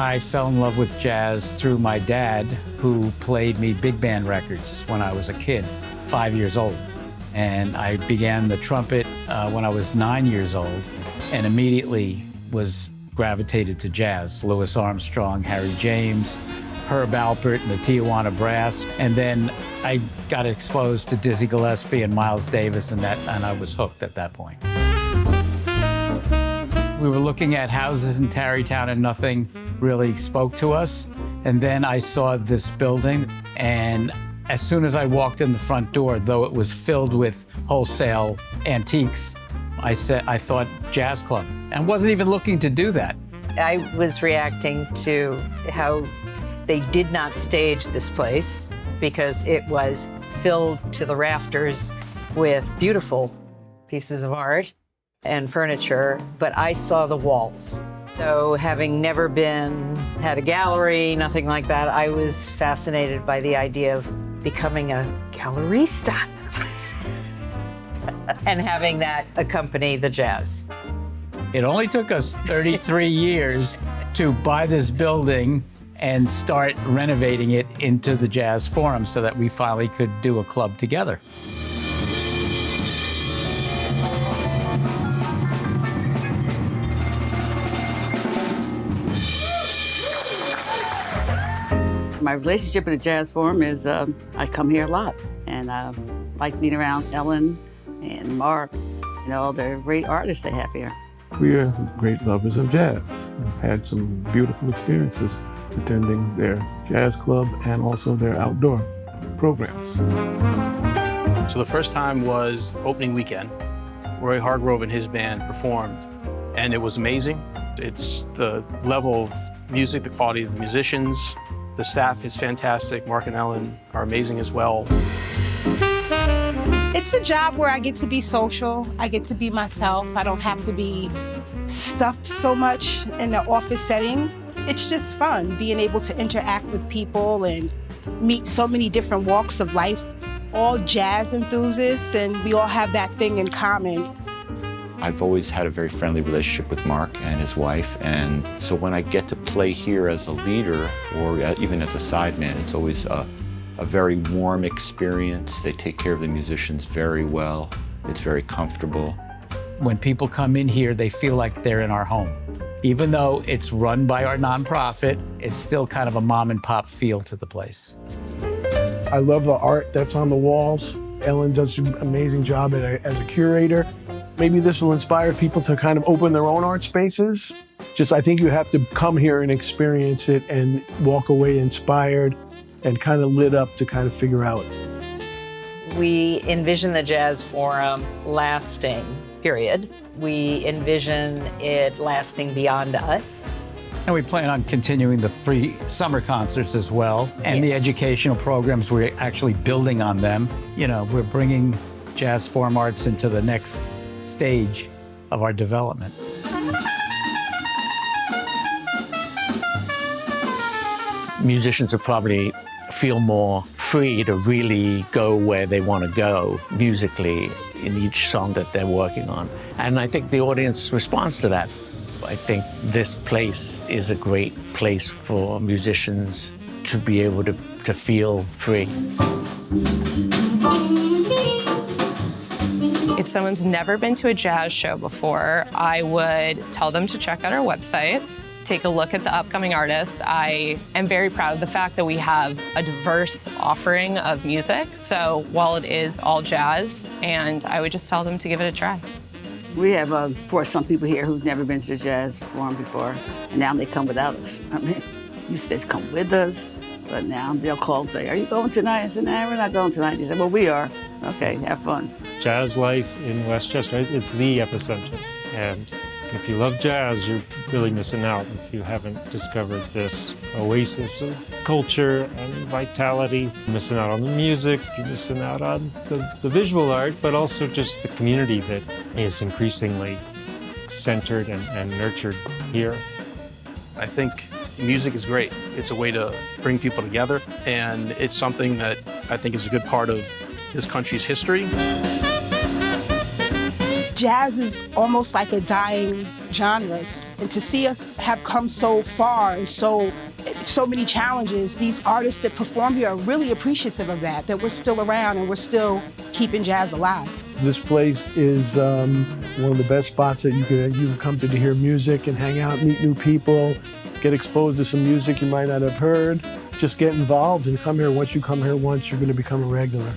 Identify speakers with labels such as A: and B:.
A: I fell in love with jazz through my dad, who played me big band records when I was a kid, 5 years old. And I began the trumpet when I was 9 years old, and immediately was gravitated to jazz. Louis Armstrong, Harry James, Herb Alpert, and the Tijuana Brass. And then I got exposed to Dizzy Gillespie and Miles Davis, and I was hooked at that point. We were looking at houses in Tarrytown and nothing really spoke to us. And then I saw this building, and as soon as I walked in the front door, though it was filled with wholesale antiques, I thought jazz club, and wasn't even looking to do that.
B: I was reacting to how they did not stage this place because it was filled to the rafters with beautiful pieces of art and furniture, but I saw the walls. So having never had a gallery, nothing like that, I was fascinated by the idea of becoming a gallerista and having that accompany the jazz.
A: It only took us 33 years to buy this building and start renovating it into the Jazz Forum so that we finally could do a club together.
C: My relationship with the Jazz Forum is I come here a lot, and I like being around Ellen and Mark and all the great artists they have here.
D: We are great lovers of jazz. We've had some beautiful experiences attending their jazz club and also their outdoor programs.
E: So the first time was opening weekend. Roy Hargrove and his band performed, and it was amazing. It's the level of music, the quality of the musicians. The staff is fantastic. Mark and Ellen are amazing as well.
F: It's a job where I get to be social. I get to be myself. I don't have to be stuck so much in the office setting. It's just fun being able to interact with people and meet so many different walks of life, all jazz enthusiasts, and we all have that thing in common.
G: I've always had a very friendly relationship with Mark and his wife, and so when I get to play here as a leader or even as a sideman, it's always a very warm experience. They take care of the musicians very well. It's very comfortable.
A: When people come in here, they feel like they're in our home. Even though it's run by our nonprofit, it's still kind of a mom and pop feel to the place.
H: I love the art that's on the walls. Ellen does an amazing job as a curator. Maybe this will inspire people to kind of open their own art spaces. I think you have to come here and experience it and walk away inspired and kind of lit up to kind of figure out.
B: We envision the Jazz Forum lasting, period. We envision it lasting beyond us.
A: And we plan on continuing the free summer concerts as well, and the educational programs. We're actually building on them. You know, we're bringing Jazz Forum Arts into the next stage of our development.
I: Musicians will probably feel more free to really go where they want to go musically in each song that they're working on. And I think the audience responds to that. I think this place is a great place for musicians to be able to feel free.
J: If someone's never been to a jazz show before, I would tell them to check out our website, take a look at the upcoming artists. I am very proud of the fact that we have a diverse offering of music. So while it is all jazz, and I would just tell them to give it a try.
C: We have, of course, some people here who've never been to the Jazz Forum before, and now they come without us. I mean, you said come with us, but now they'll call and say, "Are you going tonight?" I said, "Nah, we're not going tonight." They said, "Well, we are." Okay, have fun.
K: Jazz life in Westchester is the epicenter, and if you love jazz, you're really missing out if you haven't discovered this oasis of culture and vitality. You're missing out on the music, you're missing out on the visual art, but also just the community that is increasingly centered and nurtured here.
E: I think music is great. It's a way to bring people together, and it's something that I think is a good part of this country's history.
F: Jazz is almost like a dying genre. And to see us have come so far and so many challenges, these artists that perform here are really appreciative of that we're still around and we're still keeping jazz alive.
H: This place is one of the best spots that you can come to hear music and hang out, meet new people, get exposed to some music you might not have heard. Just get involved and come here. Once you come here once, you're going to become a regular.